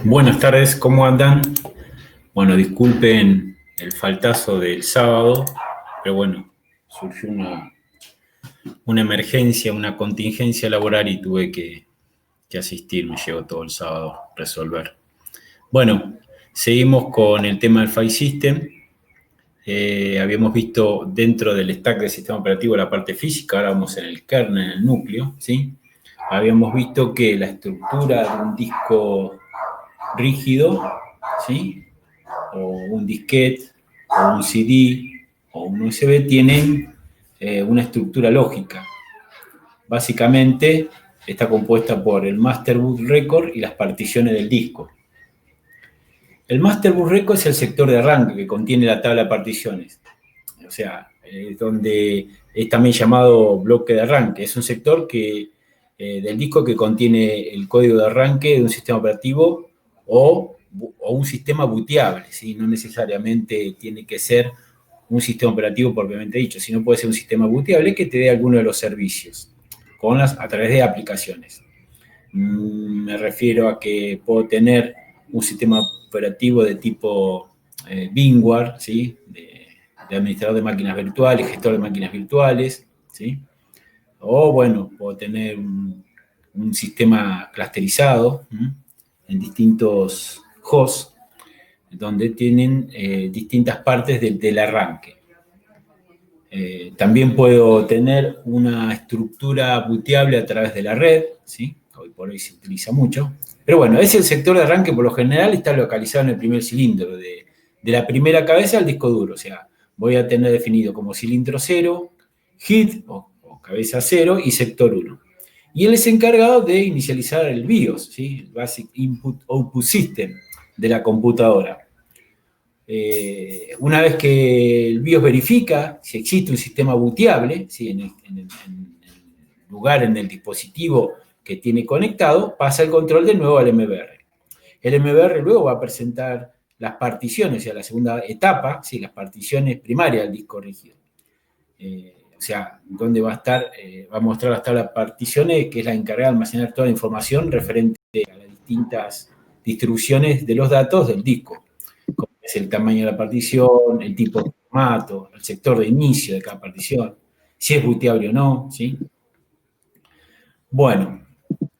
Buenas tardes, ¿cómo andan? Bueno, disculpen el faltazo del sábado, pero bueno, surgió una emergencia, una contingencia laboral y tuve que asistir, me llegó todo el sábado a resolver. Bueno, seguimos con el tema del file system. Habíamos visto dentro del stack del sistema operativo la parte física, ahora vamos en el kernel, en el núcleo, ¿sí? Habíamos visto que la estructura de un disco rígido, ¿sí? O un disquete, o un CD, o un USB, tienen una estructura lógica. Básicamente está compuesta por el master boot record y las particiones del disco. El master boot record es el sector de arranque que contiene la tabla de particiones. O sea, donde es también llamado bloque de arranque. Es un sector del disco que contiene el código de arranque de un sistema operativo o un sistema booteable, ¿sí? No necesariamente tiene que ser un sistema operativo propiamente dicho, sino puede ser un sistema booteable que te dé alguno de los servicios a través de aplicaciones. Me refiero a que puedo tener un sistema operativo de tipo VMware, ¿sí? De administrador de máquinas virtuales, gestor de máquinas virtuales, ¿sí? O bueno, puedo tener un sistema clusterizado, ¿sí? En distintos hosts, donde tienen distintas partes del arranque. También puedo tener una estructura booteable a través de la red, ¿sí? Hoy por hoy se utiliza mucho. Pero bueno, ese sector de arranque por lo general está localizado en el primer cilindro, de la primera cabeza al disco duro. O sea, voy a tener definido como cilindro 0, head o cabeza 0 y sector 1. Y él es encargado de inicializar el BIOS, ¿sí? El Basic Input Output System de la computadora. Una vez que el BIOS verifica si existe un sistema booteable, ¿sí? en el lugar, en el dispositivo que tiene conectado, pasa el control de nuevo al MBR. El MBR luego va a presentar las particiones, o sea, la segunda etapa, ¿sí? Las particiones primarias del disco rígido. O sea, donde va a estar, va a mostrar las tablas de particiones, que es la encargada de almacenar toda la información referente a las distintas distribuciones de los datos del disco. Como es el tamaño de la partición, el tipo de formato, el sector de inicio de cada partición, si es booteable o no, ¿sí? Bueno,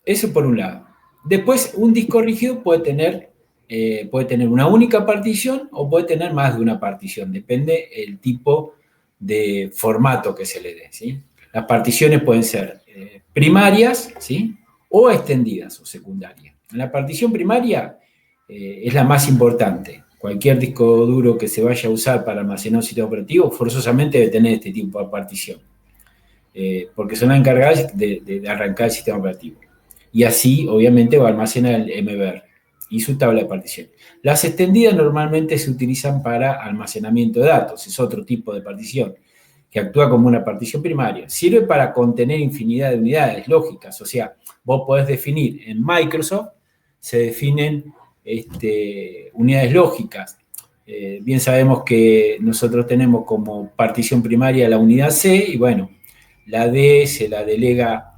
eso por un lado. Después, un disco rígido puede tener una única partición o puede tener más de una partición, depende el tipo de formato que se le dé, ¿sí? Las particiones pueden ser primarias, ¿sí? O extendidas o secundarias. La partición primaria es la más importante. Cualquier disco duro que se vaya a usar para almacenar un sistema operativo forzosamente debe tener este tipo de partición, porque son las encargadas de arrancar el sistema operativo. Y así, obviamente, va a almacenar el MBR y su tabla de partición. Las extendidas normalmente se utilizan para almacenamiento de datos, es otro tipo de partición, que actúa como una partición primaria. Sirve para contener infinidad de unidades lógicas, o sea, vos podés definir en Microsoft, se definen unidades lógicas. Bien sabemos que nosotros tenemos como partición primaria la unidad C, y bueno, la D se la delega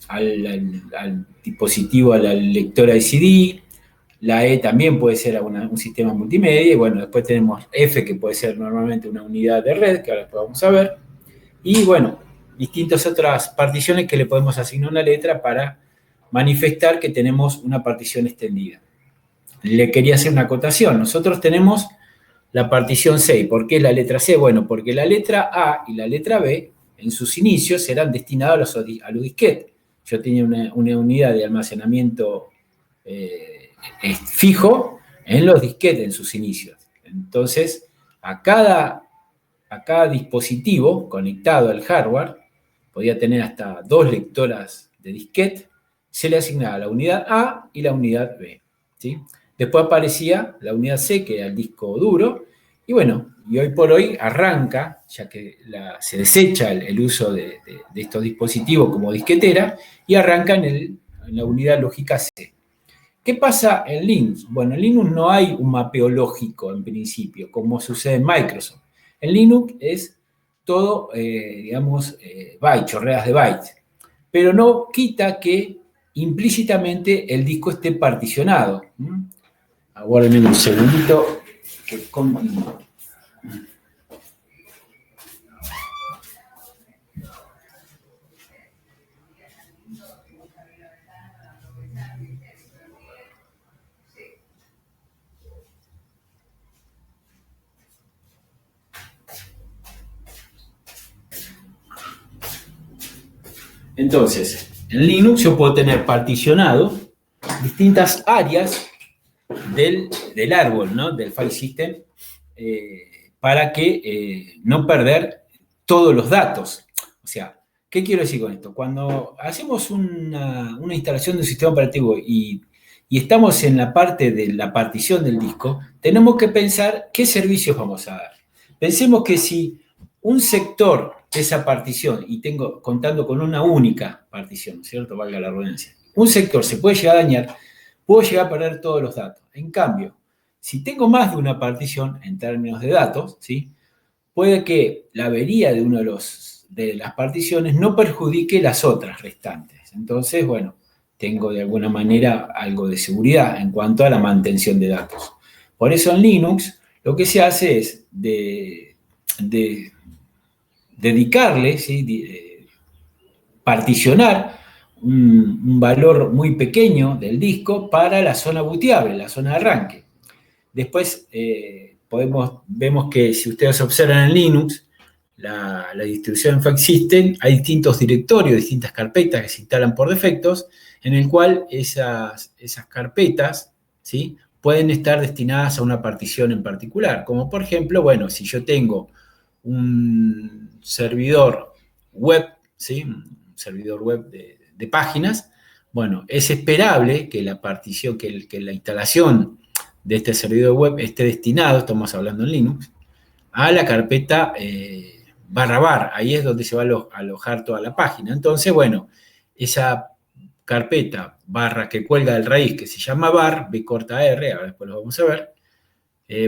al dispositivo, a la lectora de CD. La E también puede ser un sistema multimedia. Y bueno, después tenemos F, que puede ser normalmente una unidad de red, que ahora después vamos a ver. Y bueno, distintas otras particiones que le podemos asignar una letra para manifestar que tenemos una partición extendida. Le quería hacer una acotación. Nosotros tenemos la partición C. ¿Por qué la letra C? Bueno, porque la letra A y la letra B, en sus inicios, eran destinados a los disquetes. Yo tenía una unidad de almacenamiento fijo en los disquetes en sus inicios. Entonces, a cada dispositivo conectado al hardware, podía tener hasta 2 lectoras de disquete, se le asignaba la unidad A y la unidad B, ¿sí? Después aparecía la unidad C, que era el disco duro, y bueno, y hoy por hoy arranca, ya que se desecha el uso de estos dispositivos como disquetera, y arranca en la unidad lógica C. ¿Qué pasa en Linux? Bueno, en Linux no hay un mapeo lógico en principio, como sucede en Microsoft. En Linux es todo, bytes, chorreas de bytes. Pero no quita que implícitamente el disco esté particionado. Aguárdenme un segundito que continúo. Entonces, en Linux yo puedo tener particionado distintas áreas del árbol, ¿no? Del file system, para que no perder todos los datos. O sea, ¿qué quiero decir con esto? Cuando hacemos una instalación de un sistema operativo y estamos en la parte de la partición del disco, tenemos que pensar qué servicios vamos a dar. Pensemos que si un sector de esa partición, y tengo contando con una única partición, ¿cierto? Valga la redundancia, un sector se puede llegar a dañar, puedo llegar a perder todos los datos. En cambio, si tengo más de una partición en términos de datos, ¿sí? Puede que la avería de una de las particiones no perjudique las otras restantes. Entonces, bueno, tengo de alguna manera algo de seguridad en cuanto a la mantención de datos. Por eso en Linux lo que se hace es dedicarle, ¿sí? Particionar un valor muy pequeño del disco para la zona booteable, la zona de arranque. Después vemos que si ustedes observan en Linux, la distribución File System, hay distintos directorios, distintas carpetas que se instalan por defectos, en el cual esas carpetas, ¿sí? Pueden estar destinadas a una partición en particular. Como por ejemplo, bueno, si yo tengo un servidor web, ¿sí? Un servidor web de páginas, bueno, es esperable que la partición, que la instalación de este servidor web esté destinado, estamos hablando en Linux, a la carpeta /var, ahí es donde se va a alojar toda la página. Entonces, bueno, esa carpeta barra que cuelga del raíz, que se llama var, b corta r, ahora después lo vamos a ver,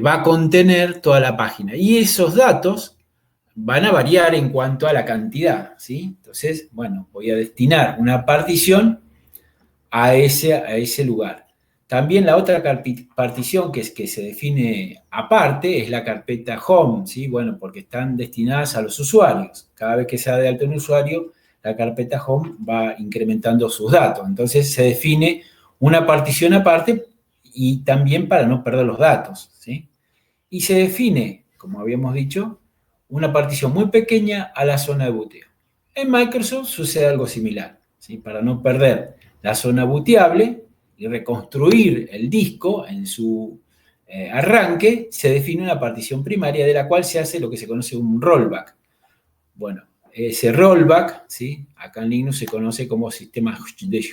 va a contener toda la página. Y esos datos van a variar en cuanto a la cantidad, ¿sí? Entonces, bueno, voy a destinar una partición a ese lugar. También la otra partición que se define aparte es la carpeta home, ¿sí? Bueno, porque están destinadas a los usuarios. Cada vez que se da de alta un usuario, la carpeta home va incrementando sus datos. Entonces se define una partición aparte y también para no perder los datos, ¿sí? Y se define, como habíamos dicho, una partición muy pequeña a la zona de booteo. En Microsoft sucede algo similar, ¿sí? Para no perder la zona booteable y reconstruir el disco en su arranque, se define una partición primaria de la cual se hace lo que se conoce como un rollback. Bueno, ese rollback, ¿sí? Acá en Linux se conoce como sistema de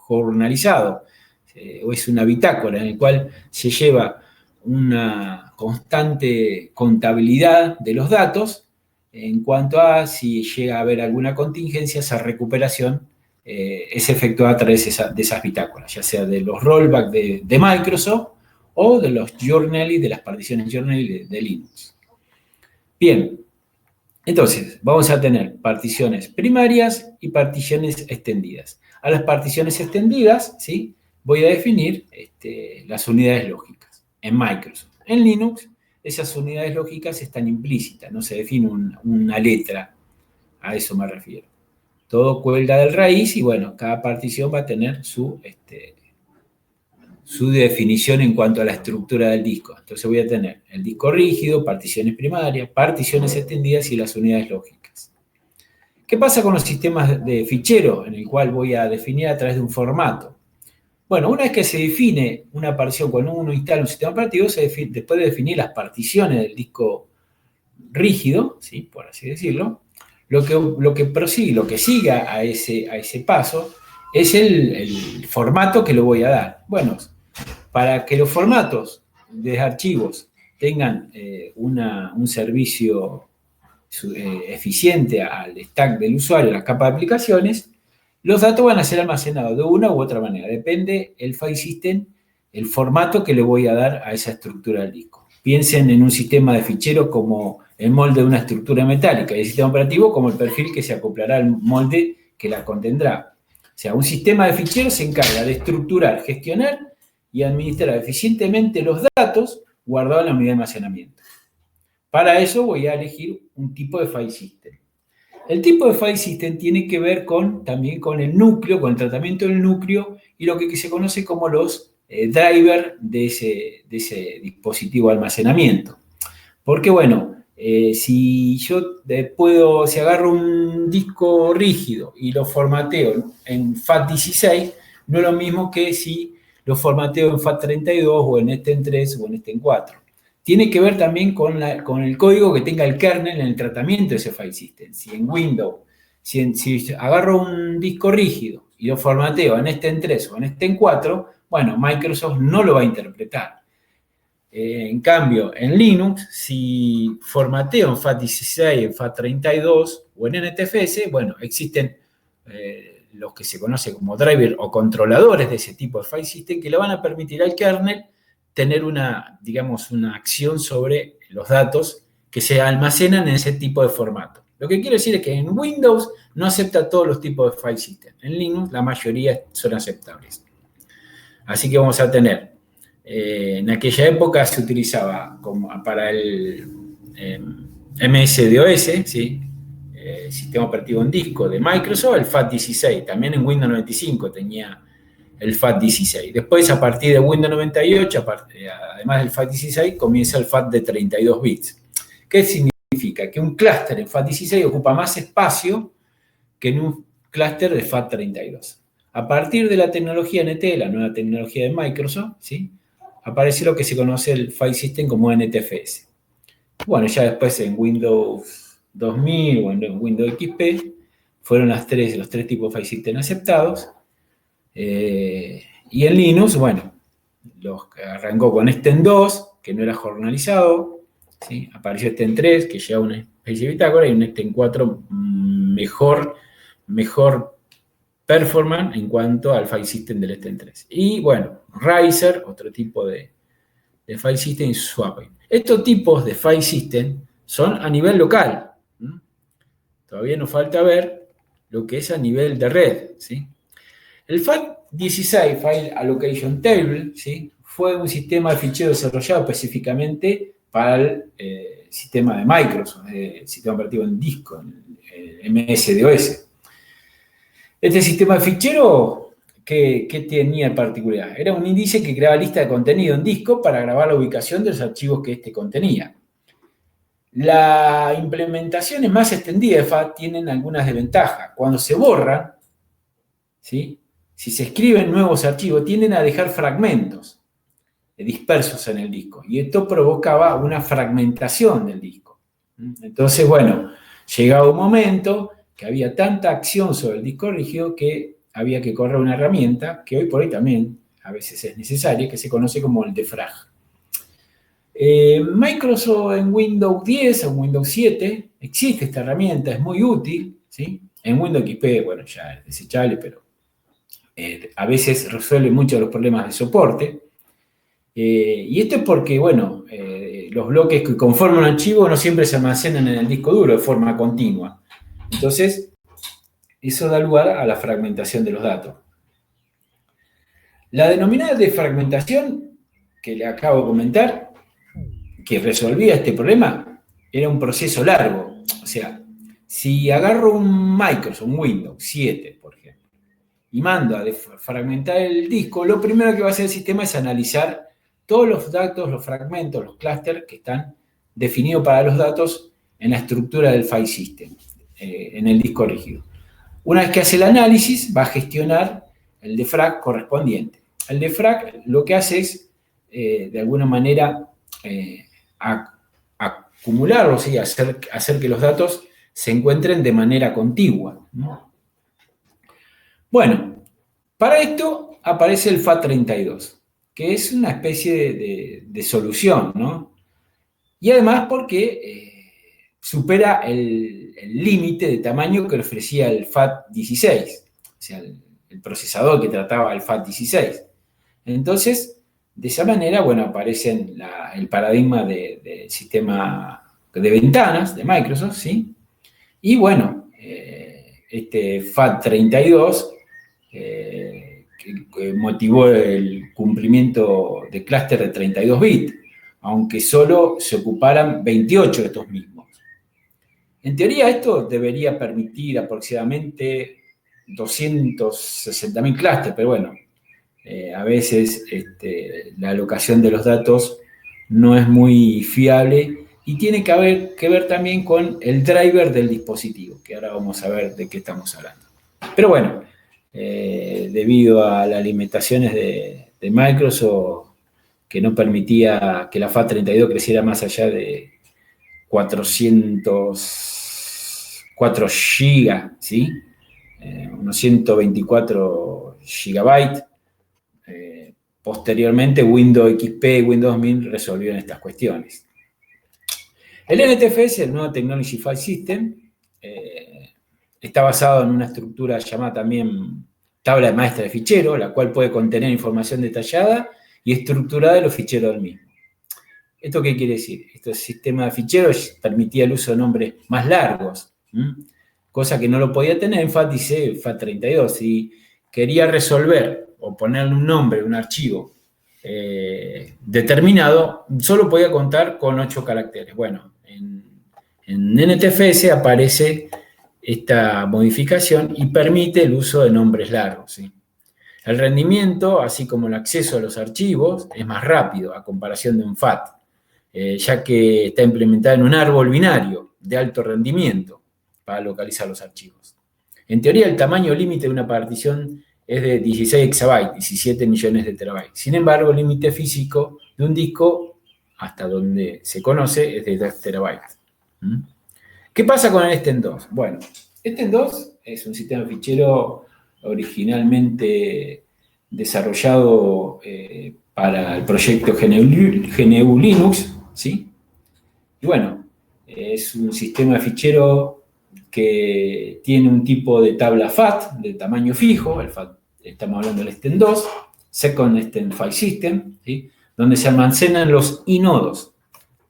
jornalizado, o es una bitácora en el cual se lleva una constante contabilidad de los datos en cuanto a si llega a haber alguna contingencia, esa recuperación es efectuada a través de esas bitácoras, ya sea de los rollbacks de Microsoft o de los journal de las particiones journal de Linux. Bien, entonces vamos a tener particiones primarias y particiones extendidas. A las particiones extendidas, ¿sí? Voy a definir las unidades lógicas en Microsoft. En Linux, esas unidades lógicas están implícitas, no se define una letra, a eso me refiero. Todo cuelga del raíz y, bueno, cada partición va a tener su definición en cuanto a la estructura del disco. Entonces voy a tener el disco rígido, particiones primarias, particiones extendidas y las unidades lógicas. ¿Qué pasa con los sistemas de fichero en el cual voy a definir a través de un formato? Bueno, una vez que se define una partición, cuando uno instala un sistema operativo, después de definir las particiones del disco rígido, ¿sí? Por así decirlo, lo que prosigue, lo que siga a ese paso es el formato que le voy a dar. Bueno, para que los formatos de archivos tengan un servicio eficiente al stack del usuario, a la capa de aplicaciones, los datos van a ser almacenados de una u otra manera. Depende el file system, el formato que le voy a dar a esa estructura del disco. Piensen en un sistema de ficheros como el molde de una estructura metálica y el sistema operativo como el perfil que se acoplará al molde que la contendrá. sea, un sistema de ficheros se encarga de estructurar, gestionar y administrar eficientemente los datos guardados en la unidad de almacenamiento. Para eso voy a elegir un tipo de file system. El tipo de file system tiene que ver también con el núcleo, con el tratamiento del núcleo y lo que se conoce como los drivers de ese dispositivo de almacenamiento. Porque, bueno, si agarro un disco rígido y lo formateo en FAT16, no es lo mismo que si lo formateo en FAT32 o en STEM3 o en STEM4. Tiene que ver también con el código que tenga el kernel en el tratamiento de ese file system. Si en Windows, si agarro un disco rígido y lo formateo en STEM3 o en STEM4, bueno, Microsoft no lo va a interpretar. En cambio, en Linux, si formateo en FAT16, en FAT32 o en NTFS, bueno, existen los que se conocen como drivers o controladores de ese tipo de file system que le van a permitir al kernel tener una acción sobre los datos que se almacenan en ese tipo de formato. Lo que quiero decir es que en Windows no acepta todos los tipos de file system. En Linux la mayoría son aceptables. Así que vamos a tener, en aquella época se utilizaba para el MS-DOS, ¿sí? Sistema operativo en disco de Microsoft, el FAT16. También en Windows 95 tenía el FAT16. Después, a partir de Windows 98, además del FAT16, comienza el FAT de 32 bits. ¿Qué significa? Que un clúster en FAT16 ocupa más espacio que en un clúster de FAT32. A partir de la tecnología NT, la nueva tecnología de Microsoft, ¿sí? Aparece lo que se conoce el file system como NTFS. Bueno, ya después en Windows 2000 o en Windows XP fueron los tres tipos de file system aceptados. Y en Linux, bueno, arrancó con STEM2, que no era jornalizado, ¿sí? Apareció STEM3, que lleva una especie de bitácora, y un STEM4 mejor performance en cuanto al file system del STEM3. Y bueno, Riser, otro tipo de file system, y Swapping. Estos tipos de file system son a nivel local. Todavía nos falta ver lo que es a nivel de red, ¿sí? El FAT16, File Allocation Table, ¿sí? Fue un sistema de fichero desarrollado específicamente para el sistema de Microsoft, el sistema operativo en disco, el MS-DOS. Este sistema de fichero, ¿qué tenía en particular? Era un índice que creaba lista de contenido en disco para grabar la ubicación de los archivos que este contenía. Las implementaciones más extendidas de FAT tienen algunas desventajas. Cuando se borran, ¿sí? Si se escriben nuevos archivos, tienden a dejar fragmentos dispersos en el disco. Y esto provocaba una fragmentación del disco. Entonces, bueno, llegaba un momento que había tanta acción sobre el disco rígido que había que correr una herramienta, que hoy por hoy también a veces es necesaria, que se conoce como el defrag. Microsoft en Windows 10 o Windows 7 existe esta herramienta, es muy útil, ¿sí? En Windows XP, bueno, ya es desechable, pero a veces resuelve muchos de los problemas de soporte. Y esto es porque, bueno, los bloques que conforman un archivo no siempre se almacenan en el disco duro de forma continua. Entonces, eso da lugar a la fragmentación de los datos. La denominada defragmentación, que le acabo de comentar, que resolvía este problema, era un proceso largo. O sea, si agarro un Microsoft, un Windows 7, por ejemplo, y mando a fragmentar el disco, lo primero que va a hacer el sistema es analizar todos los datos, los fragmentos, los clústeres que están definidos para los datos en la estructura del file system, en el disco rígido. Una vez que hace el análisis, va a gestionar el defrag correspondiente. El defrag lo que hace es, de alguna manera, acumular, o sea, hacer que los datos se encuentren de manera contigua, ¿no? Bueno, para esto aparece el FAT32, que es una especie de solución, ¿no? Y además porque supera el límite de tamaño que ofrecía el FAT16, o sea, el procesador que trataba el FAT16. Entonces, de esa manera, bueno, aparece el paradigma del sistema de ventanas de Microsoft, ¿sí? Y bueno, este FAT32 motivó el cumplimiento de clúster de 32 bits, aunque solo se ocuparan 28 de estos mismos. En teoría, esto debería permitir aproximadamente 260.000 clústeres, pero bueno, a veces la alocación de los datos no es muy fiable y tiene que ver también con el driver del dispositivo, que ahora vamos a ver de qué estamos hablando. Pero bueno, debido a las limitaciones de Microsoft, que no permitía que la FAT32 creciera más allá de 404 GB, ¿sí? Unos 124 GB. Posteriormente, Windows XP y Windows 1000 resolvieron estas cuestiones. El NTFS, el nuevo Technology File System, está basado en una estructura llamada también tabla de maestra de fichero, la cual puede contener información detallada y estructurada de los ficheros del mismo. ¿Esto qué quiere decir? Este sistema de ficheros permitía el uso de nombres más largos, cosa que no lo podía tener en FAT32. Si quería resolver o ponerle un nombre a un archivo determinado, solo podía contar con 8 caracteres. Bueno, en NTFS aparece esta modificación y permite el uso de nombres largos, ¿sí? El rendimiento, así como el acceso a los archivos, es más rápido a comparación de un FAT, ya que está implementada en un árbol binario de alto rendimiento para localizar los archivos. En teoría, el tamaño límite de una partición es de 16 exabytes, 17 millones de terabytes. Sin embargo, el límite físico de un disco, hasta donde se conoce, es de 2 terabytes. ¿Qué pasa con el Esten2? Bueno, Esten2 es un sistema de fichero originalmente desarrollado para el proyecto GNU Linux, ¿sí? Y bueno, es un sistema de fichero que tiene un tipo de tabla FAT de tamaño fijo, el FAT, estamos hablando del Esten2, Second Esten File System, ¿sí? Donde se almacenan los inodos.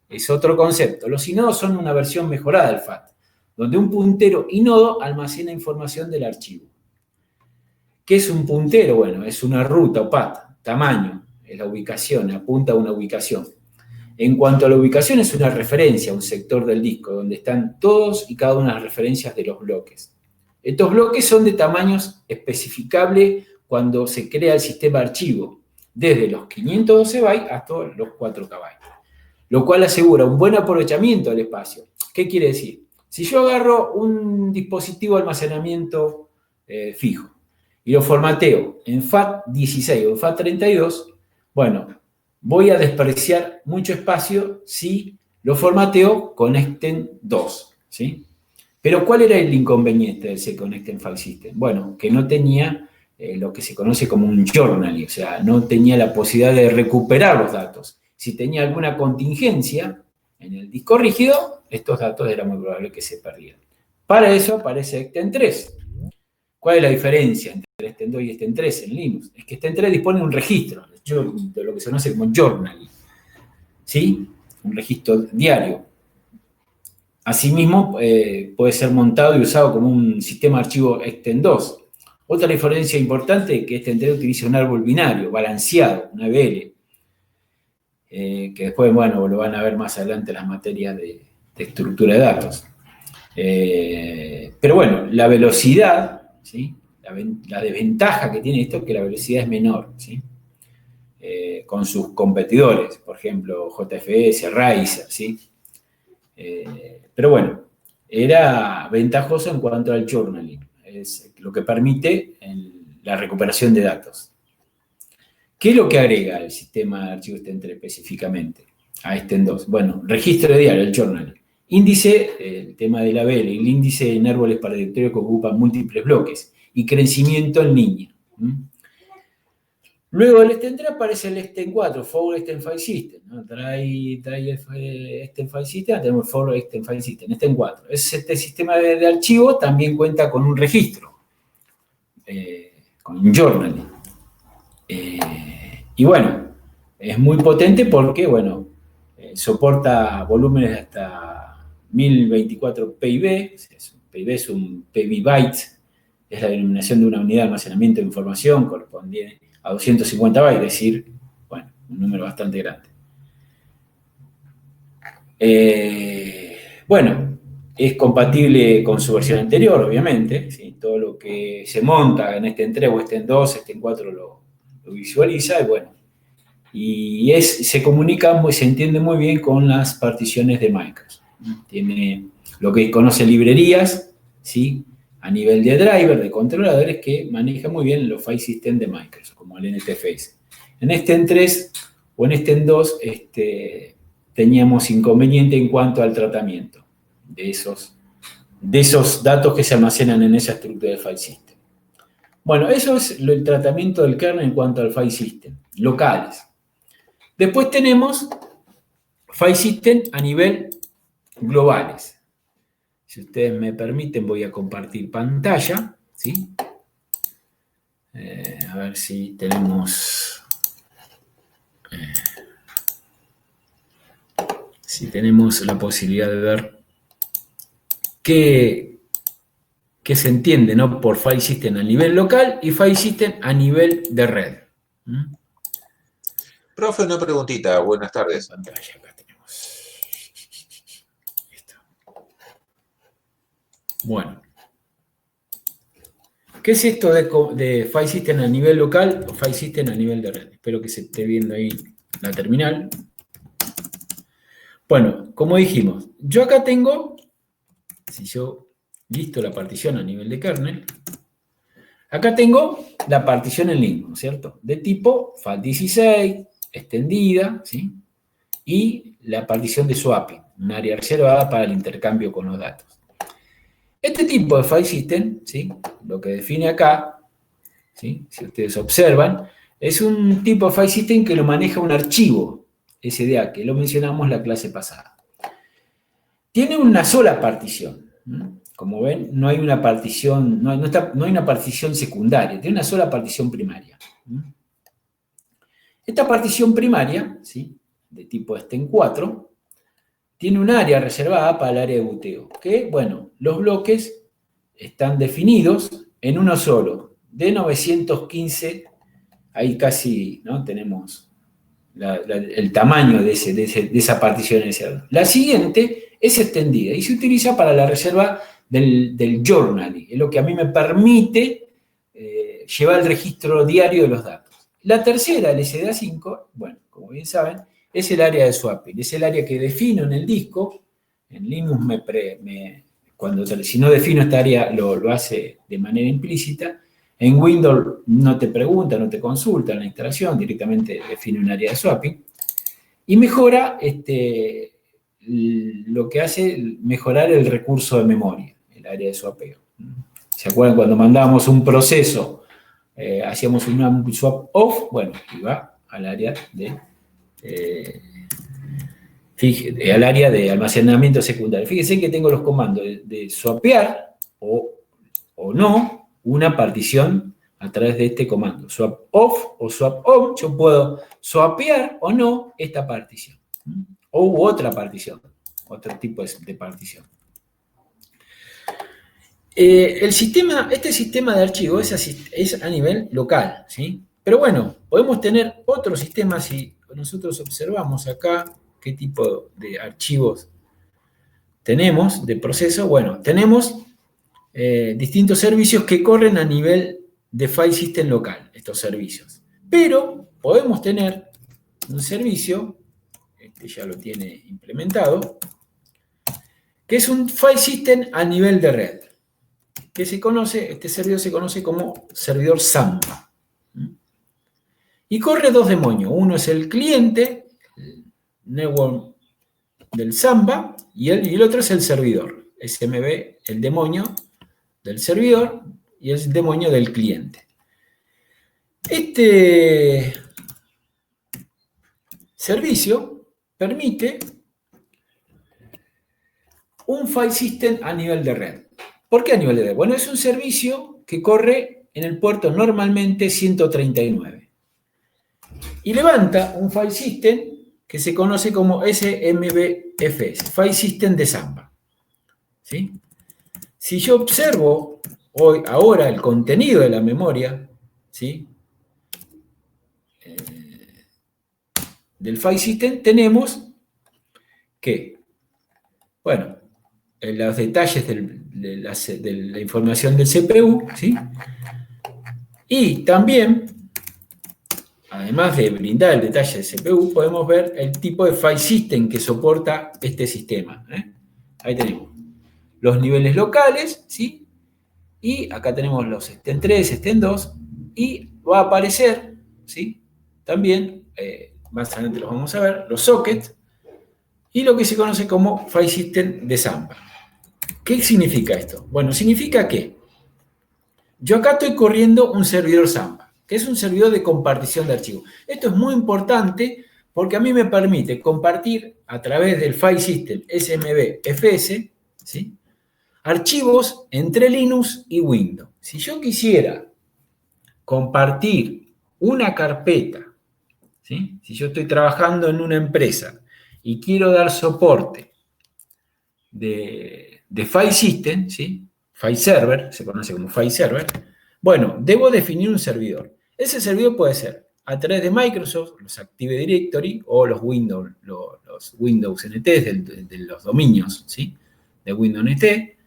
Es otro concepto. Los inodos son una versión mejorada del FAT, donde un puntero inodo almacena información del archivo. ¿Qué es un puntero? Bueno, es una ruta o path, tamaño, es la ubicación, apunta a una ubicación. En cuanto a la ubicación, es una referencia a un sector del disco, donde están todos y cada una de las referencias de los bloques. Estos bloques son de tamaños especificables cuando se crea el sistema archivo, desde los 512 bytes hasta los 4 KB, lo cual asegura un buen aprovechamiento del espacio. ¿Qué quiere decir? Si yo agarro un dispositivo de almacenamiento fijo y lo formateo en FAT16 o en FAT32, bueno, voy a desperdiciar mucho espacio si lo formateo con Esten2, ¿sí? Pero ¿cuál era el inconveniente del Second Esten File System? Bueno, que no tenía lo que se conoce como un journaling, o sea, no tenía la posibilidad de recuperar los datos. Si tenía alguna contingencia en el disco rígido, estos datos era muy probable que se perdieran. Para eso aparece Esten3. ¿Cuál es la diferencia entre Esten2 y Esten3 en Linux? Es que Esten3 dispone de un registro, de lo que se conoce como journaling, ¿sí? Un registro diario. Asimismo, puede ser montado y usado como un sistema de archivo Esten2. Otra diferencia importante es que Esten3 utiliza un árbol binario, balanceado, una ABL, que después, bueno, lo van a ver más adelante en las materias de estructura de datos. Pero bueno, la velocidad, ¿sí? La desventaja que tiene esto es que la velocidad es menor, ¿sí? Con sus competidores, por ejemplo, JFS, Razer, ¿sí? Pero bueno, era ventajoso en cuanto al journaling, es lo que permite la recuperación de datos. ¿Qué es lo que agrega el sistema de archivos Esten3 específicamente a Esten2? Bueno, registro de diario, el journaling. Índice, el tema de la ABL, el índice en árboles para directorio que ocupan múltiples bloques y crecimiento en línea. Luego del Esten3 aparece el Esten4, Forward Extend File System, ¿no? Trae Extend File System, tenemos el Forward Extend File System, Esten4. Este sistema de archivo también cuenta con un registro, con un journaling. Y bueno, es muy potente porque, bueno, soporta volúmenes de hasta 1024 PIB, PIB es un PB byte, es la denominación de una unidad de almacenamiento de información correspondiente a 250 bytes, es decir, bueno, un número bastante grande. Bueno, es compatible con su versión anterior, obviamente, ¿sí? Todo lo que se monta en este en 3 o este en 2, este en 4 lo visualiza, y bueno, y se comunica, se entiende muy bien con las particiones de Microsoft. Tiene lo que conoce librerías, ¿sí? A nivel de driver, de controladores, que maneja muy bien los file system de Microsoft, como el NTFS. En este en 3 o en este en 2, teníamos inconveniente en cuanto al tratamiento de esos datos que se almacenan en esa estructura de file system. Bueno, eso es el tratamiento del kernel en cuanto al file system, locales. Después tenemos file system a nivel globales. Si ustedes me permiten, voy a compartir pantalla, ¿sí? A ver si tenemos... si tenemos la posibilidad de ver qué se entiende, ¿no? Por file system a nivel local y file system a nivel de red. Profe, una preguntita. Buenas tardes. Pantalla, acá tenemos. Listo. Bueno. ¿Qué es esto de file system a nivel local o file system a nivel de red? Espero que se esté viendo ahí la terminal. Bueno, como dijimos, yo acá tengo, si yo listo la partición a nivel de kernel, acá tengo la partición en link, ¿no es cierto? De tipo FAT16, extendida, ¿sí? Y la partición de swapping, un área reservada para el intercambio con los datos. Este tipo de file system, ¿sí? Lo que define acá, ¿sí? Si ustedes observan, es un tipo de file system que lo maneja un archivo SDA, que lo mencionamos la clase pasada. Tiene una sola partición. Como ven, no hay una partición, no hay una partición secundaria, tiene una sola partición primaria. Esta partición primaria, ¿sí? De tipo en 4, tiene un área reservada para el área de buteo, que, bueno, los bloques están definidos en uno solo, de 915, ahí casi, ¿no? Tenemos el tamaño de esa partición inicial. La siguiente es extendida y se utiliza para la reserva del journaling, es lo que a mí me permite llevar el registro diario de los datos. La tercera, el SDA5, bueno, como bien saben, es el área de swapping, es el área que defino en el disco. En Linux si no defino esta área lo hace de manera implícita. En Windows no te pregunta, no te consulta en la instalación, directamente define un área de swapping. Y mejora, lo que hace mejorar el recurso de memoria, el área de swapeo. ¿Se acuerdan cuando mandábamos un proceso, hacíamos un swap off? Bueno, iba al área al área de almacenamiento secundario. Fíjense que tengo los comandos de swapear o no una partición a través de este comando. Swap off o swap on, yo puedo swapear o no esta partición. O otra partición, otro tipo de partición. Este sistema de archivos es a nivel local, ¿sí? Pero bueno, podemos tener otro sistema si nosotros observamos acá qué tipo de archivos tenemos de proceso. Bueno, tenemos distintos servicios que corren a nivel de file system local, estos servicios. Pero podemos tener un servicio, este ya lo tiene implementado, que es un file system a nivel de red, que este servidor se conoce como servidor Samba. Y corre dos demonios. Uno es el cliente, el network del Samba, y el otro es el servidor, SMB, el demonio del servidor y el demonio del cliente. Este servicio permite un file system a nivel de red. ¿Por qué a nivel de red? Bueno, es un servicio que corre en el puerto normalmente 139 y levanta un file system que se conoce como SMBFS, File System de Samba. ¿Sí? Si yo observo ahora el contenido de la memoria, ¿sí? del file system tenemos que, bueno, los detalles de la información del CPU, ¿sí? Y también, además de brindar el detalle del CPU, podemos ver el tipo de file system que soporta este sistema. Ahí tenemos los niveles locales, ¿sí? Y acá tenemos los System 3, System 2, y va a aparecer, ¿sí? También, más adelante los vamos a ver, los sockets, y lo que se conoce como file system de Samba. ¿Qué significa esto? Bueno, significa que yo acá estoy corriendo un servidor Samba, que es un servidor de compartición de archivos. Esto es muy importante porque a mí me permite compartir a través del file system SMB-FS, ¿sí? Archivos entre Linux y Windows. Si yo quisiera compartir una carpeta, ¿sí? Si yo estoy trabajando en una empresa y quiero dar soporte de file system, ¿sí? File server, se conoce como file server, bueno, debo definir un servidor. Ese servidor puede ser a través de Microsoft, los Active Directory, o los Windows NT de los dominios, ¿sí? De Windows NT,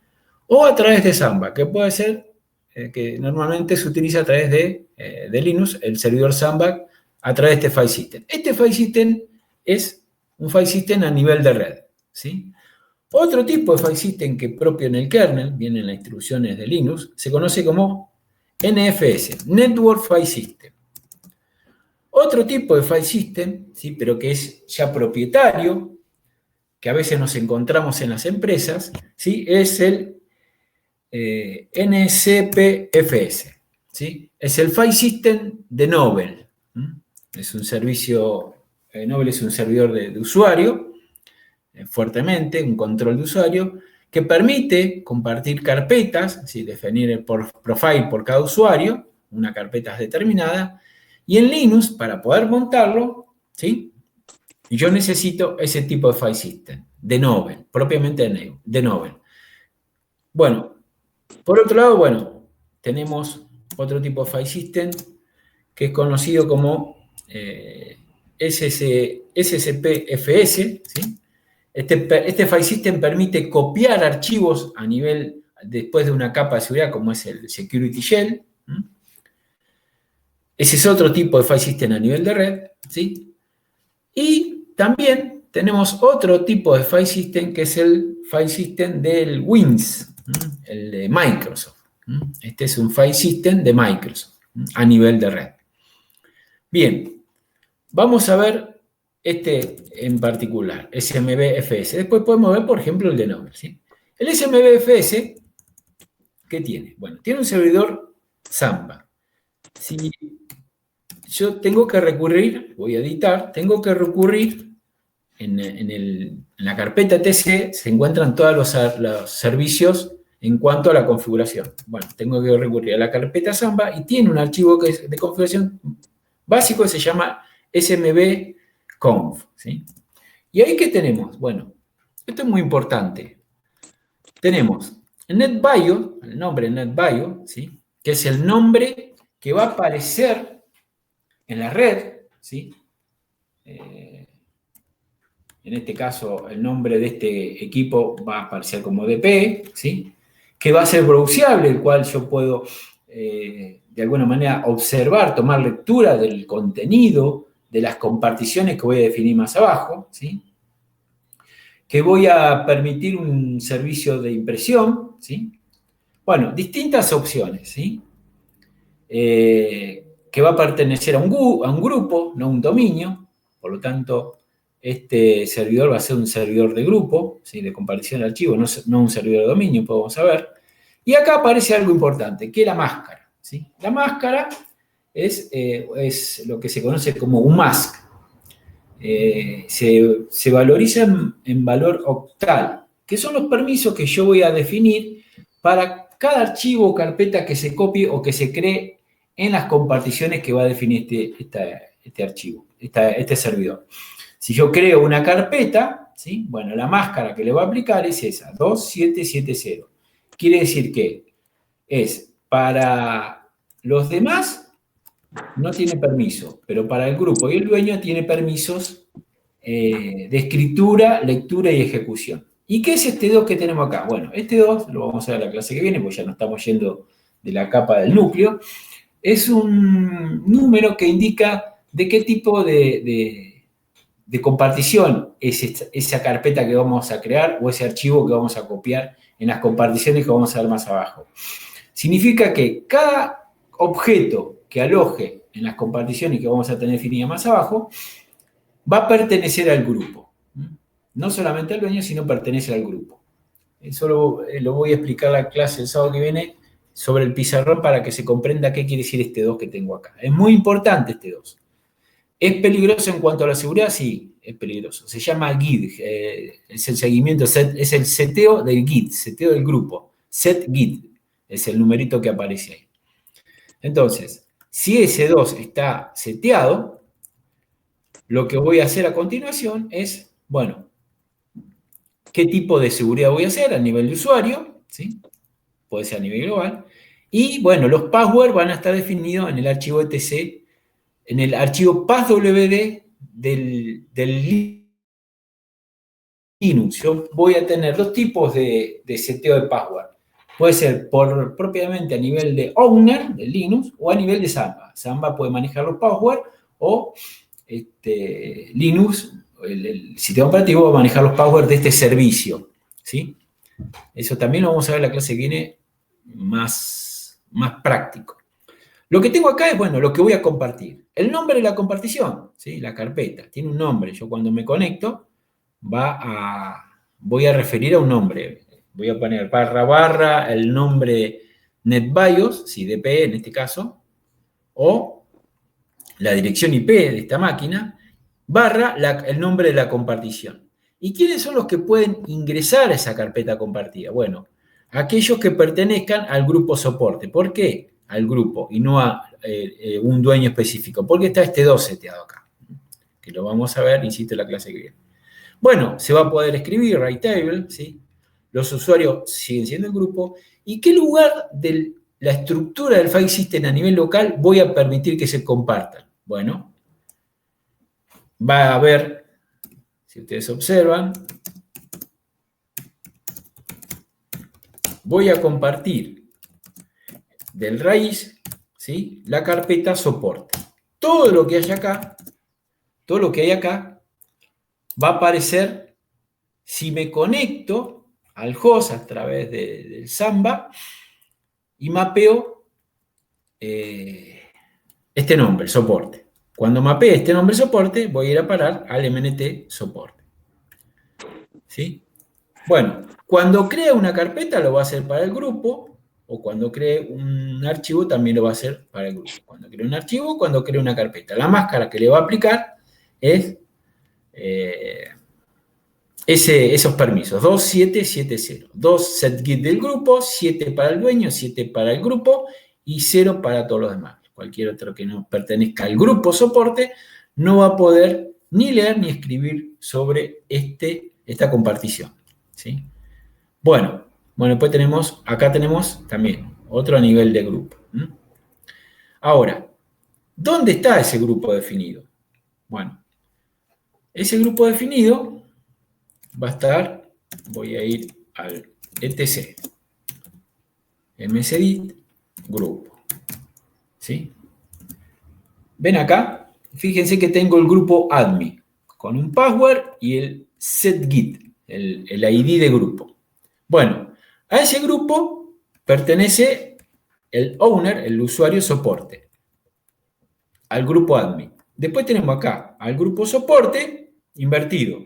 o a través de Samba, que puede ser, que normalmente se utiliza a través de Linux, el servidor Samba, a través de este file system. Este file system es un file system a nivel de red, ¿sí? Otro tipo de file system que propio en el kernel, viene en las instrucciones de Linux, se conoce como NFS, Network File System. Otro tipo de file system, ¿sí? Pero que es ya propietario, que a veces nos encontramos en las empresas, ¿sí? Es el NCPFS, ¿sí? Es el file system de Novell. Es un servicio, Novell es un servidor de usuario, fuertemente, un control de usuario, que permite compartir carpetas, ¿sí? Definir el profile por cada usuario, una carpeta determinada, y en Linux, para poder montarlo, ¿sí? Yo necesito ese tipo de file system, de Novell, propiamente de Novell. Bueno, por otro lado, bueno, tenemos otro tipo de file system que es conocido como SCPFS, ¿sí? Este file system permite copiar archivos a nivel, después de una capa de seguridad como es el Security Shell. Ese es otro tipo de file system a nivel de red, ¿sí? Y también tenemos otro tipo de file system que es el file system del Wins, el de Microsoft. Este es un file system de Microsoft a nivel de red. Bien, vamos a ver este en particular, SMB-FS. Después podemos ver, por ejemplo, el de Novell, ¿sí? El SMB-FS, ¿qué tiene? Bueno, tiene un servidor Samba. Si yo tengo que recurrir, voy a editar, tengo que recurrir en la carpeta TC, se encuentran todos los servicios en cuanto a la configuración. Bueno, tengo que recurrir a la carpeta Samba y tiene un archivo que es de configuración básico que se llama SMB-conf, ¿sí? ¿Y ahí qué tenemos? Bueno, esto es muy importante. Tenemos NetBIOS, el nombre NetBIOS, ¿sí? Que es el nombre que va a aparecer en la red, ¿sí? En este caso, el nombre de este equipo va a aparecer como DP, ¿sí? Que va a ser browseable, el cual yo puedo, de alguna manera, observar, tomar lectura del contenido, de las comparticiones que voy a definir más abajo, ¿sí? Que voy a permitir un servicio de impresión, ¿sí? Bueno, distintas opciones, ¿sí? Que va a pertenecer a un grupo, no a un dominio, por lo tanto, este servidor va a ser un servidor de grupo, ¿sí? De compartición de archivos, no un servidor de dominio, podemos saber. Y acá aparece algo importante, que es la máscara, ¿sí? La máscara es lo que se conoce como un mask. Se valoriza en valor octal, que son los permisos que yo voy a definir para cada archivo o carpeta que se copie o que se cree en las comparticiones que va a definir este archivo, este servidor. Si yo creo una carpeta, ¿sí? Bueno, la máscara que le va a aplicar es esa, 2770. Quiere decir que es para los demás no tiene permiso, pero para el grupo y el dueño tiene permisos de escritura, lectura y ejecución. ¿Y qué es este 2 que tenemos acá? Bueno, este 2 lo vamos a ver la clase que viene, porque ya no estamos yendo de la capa del núcleo. Es un número que indica de qué tipo de compartición es esa carpeta que vamos a crear o ese archivo que vamos a copiar en las comparticiones que vamos a ver más abajo. Significa que cada objeto que aloje en las comparticiones que vamos a tener definidas más abajo va a pertenecer al grupo. No solamente al dueño, sino pertenece al grupo. Eso lo voy a explicar en la clase el sábado que viene sobre el pizarrón para que se comprenda qué quiere decir este 2 que tengo acá. Es muy importante este 2. ¿Es peligroso en cuanto a la seguridad? Sí, es peligroso. Se llama GID, es el seguimiento, es el seteo del GID, seteo del grupo. Set GID es el numerito que aparece ahí. Entonces, si ese 2 está seteado, lo que voy a hacer a continuación es, bueno, ¿qué tipo de seguridad voy a hacer a nivel de usuario? ¿Sí? Puede ser a nivel global. Y, bueno, los passwords van a estar definidos en el archivo etc, en el archivo passwd del Linux. Yo voy a tener dos tipos de seteo de password. Puede ser propiamente a nivel de owner de Linux o a nivel de Samba. Samba puede manejar los passwords o Linux, el sistema operativo, va a manejar los passwords de este servicio. ¿Sí? Eso también lo vamos a ver en la clase que viene más práctico. Lo que tengo acá es, bueno, lo que voy a compartir. El nombre de la compartición, ¿sí? La carpeta, tiene un nombre. Yo cuando me conecto voy a referir a un nombre. Voy a poner // el nombre NetBIOS, sí, DP en este caso, o la dirección IP de esta máquina, / el nombre de la compartición. ¿Y quiénes son los que pueden ingresar a esa carpeta compartida? Bueno, aquellos que pertenezcan al grupo soporte. ¿Por qué al grupo y no a un dueño específico? Porque está este 2 seteado acá, que lo vamos a ver, insisto, en la clase que viene. Bueno, se va a poder escribir write-table, ¿sí? Los usuarios siguen siendo el grupo. ¿Y qué lugar de la estructura del file system a nivel local voy a permitir que se compartan? Bueno, va a haber, si ustedes observan, voy a compartir del raíz, ¿sí? La carpeta soporte. Todo lo que hay acá, todo lo que hay acá, va a aparecer si me conecto al host a través del Samba y mapeo este nombre, soporte. Cuando mapee este nombre soporte, voy a ir a parar al MNT soporte. ¿Sí? Bueno, cuando crea una carpeta lo va a hacer para el grupo, o cuando cree un archivo también lo va a hacer para el grupo. Cuando cree un archivo, cuando cree una carpeta. La máscara que le va a aplicar es esos permisos, 2770. 2 setGit del grupo, 7 para el dueño, 7 para el grupo y 0 para todos los demás. Cualquier otro que no pertenezca al grupo soporte no va a poder ni leer ni escribir sobre esta compartición. ¿Sí? Bueno, después acá tenemos también otro nivel de grupo. Ahora, ¿dónde está ese grupo definido? Bueno, ese grupo definido va a estar, voy a ir al etc, msdit, grupo. ¿Sí? Ven acá, fíjense que tengo el grupo admin, con un password y el setgit, el ID de grupo. Bueno, a ese grupo pertenece el owner, el usuario soporte, al grupo admin. Después tenemos acá al grupo soporte invertido.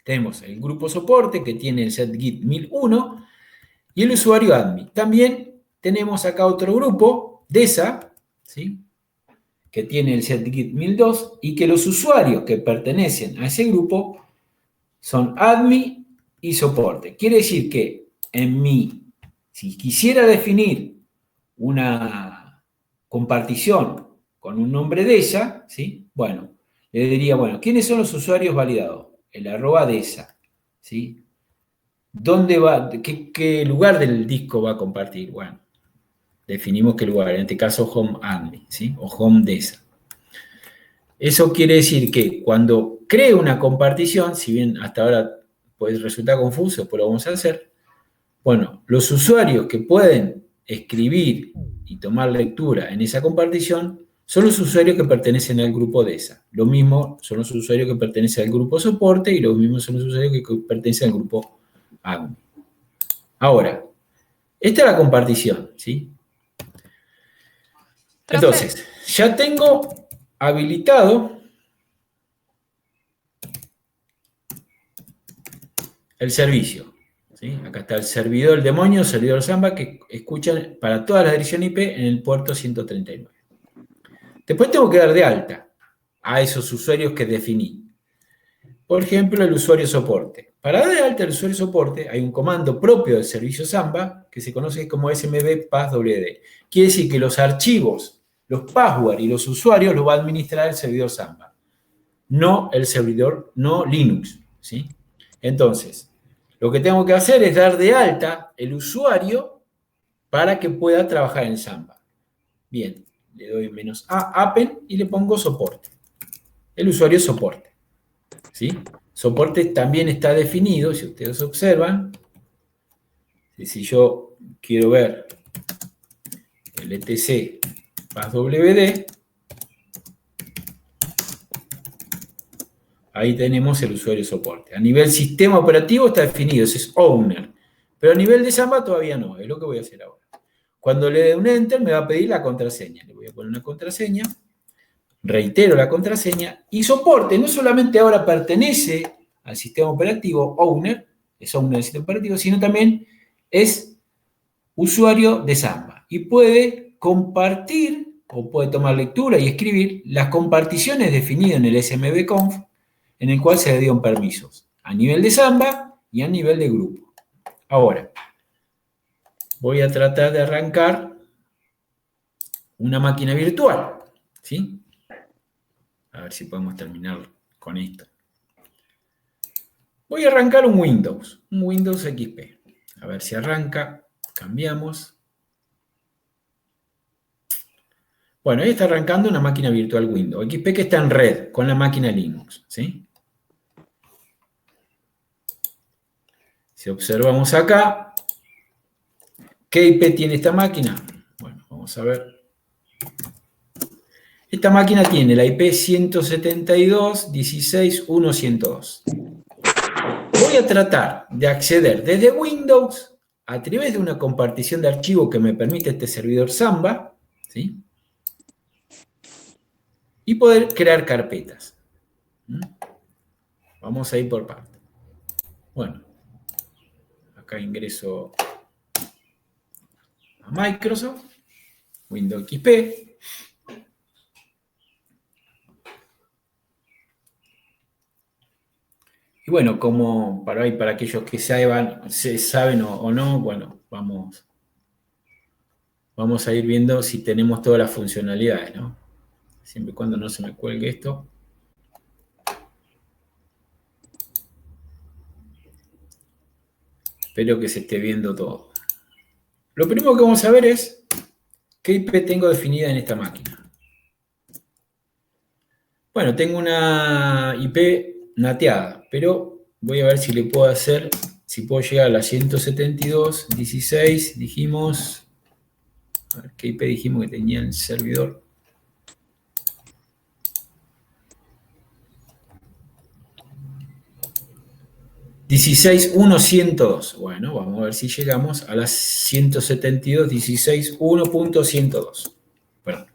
Tenemos el grupo soporte que tiene el setgit 1001 y el usuario admin. También tenemos acá otro grupo, DESA, ¿sí? Que tiene el setgit 1002 y que los usuarios que pertenecen a ese grupo son admin y soporte. Quiere decir que si quisiera definir una compartición con un nombre DESA, ¿sí? Bueno, le diría, bueno, ¿quiénes son los usuarios validados? El @DESA, ¿sí? ¿Dónde va? ¿Qué lugar del disco va a compartir? Bueno, Definimos qué lugar, en este caso home admin, ¿sí? O home DESA. Eso quiere decir que cuando cree una compartición, si bien hasta ahora puede resultar confuso, pero lo vamos a hacer, bueno, los usuarios que pueden escribir y tomar lectura en esa compartición son los usuarios que pertenecen al grupo DESA. Lo mismo son los usuarios que pertenecen al grupo soporte y lo mismo son los usuarios que pertenecen al grupo admin. Ahora, esta es la compartición, ¿sí? Entonces, ya tengo habilitado el servicio, ¿sí? Acá está el servidor, el demonio, el servidor Samba, que escuchan para todas las direcciones IP en el puerto 139. Después tengo que dar de alta a esos usuarios que definí. Por ejemplo, el usuario soporte. Para dar de alta al usuario soporte hay un comando propio del servicio Samba que se conoce como smb passwd. Quiere decir que los archivos, los password y los usuarios los va a administrar el servidor Samba, no el servidor, no Linux, ¿sí? Entonces, lo que tengo que hacer es dar de alta el usuario para que pueda trabajar en Samba. Bien, le doy -a, appen, y le pongo soporte. El usuario es soporte, ¿sí? Soporte también está definido, si ustedes observan. Si yo quiero ver el etc passwd, ahí tenemos el usuario soporte. A nivel sistema operativo está definido, ese es owner. Pero a nivel de Samba todavía no, es lo que voy a hacer ahora. Cuando le dé un enter me va a pedir la contraseña. Le voy a poner una contraseña, reitero la contraseña, y soporte no solamente ahora pertenece al sistema operativo, owner, es owner del sistema operativo, sino también es usuario de Samba. Y puede compartir, o puede tomar lectura y escribir las comparticiones definidas en el smb-conf, en el cual se le dieron permisos a nivel de Samba y a nivel de grupo. Ahora, voy a tratar de arrancar una máquina virtual, ¿sí? A ver si podemos terminar con esto. Voy a arrancar un Windows XP. A ver si arranca, cambiamos. Bueno, ahí está arrancando una máquina virtual Windows XP que está en red con la máquina Linux, ¿sí? Si observamos acá, ¿qué IP tiene esta máquina? Bueno, vamos a ver. Esta máquina tiene la IP 172.16.1.102. Voy a tratar de acceder desde Windows a través de una compartición de archivo que me permite este servidor Samba, ¿sí? Y poder crear carpetas. Vamos a ir por partes. Bueno, acá ingreso a Microsoft, Windows XP. Y bueno, como para aquellos que saben o no, bueno, vamos a ir viendo si tenemos todas las funcionalidades, ¿no? Siempre y cuando no se me cuelgue esto. Espero que se esté viendo todo. Lo primero que vamos a ver es qué IP tengo definida en esta máquina. Bueno, tengo una IP nateada, pero voy a ver si le puedo hacer, si puedo llegar a la 172.16, dijimos, a ver qué IP dijimos que tenía el servidor. (16.1.102). Bueno, vamos a ver si llegamos a las 172.16.1.102. Perdón.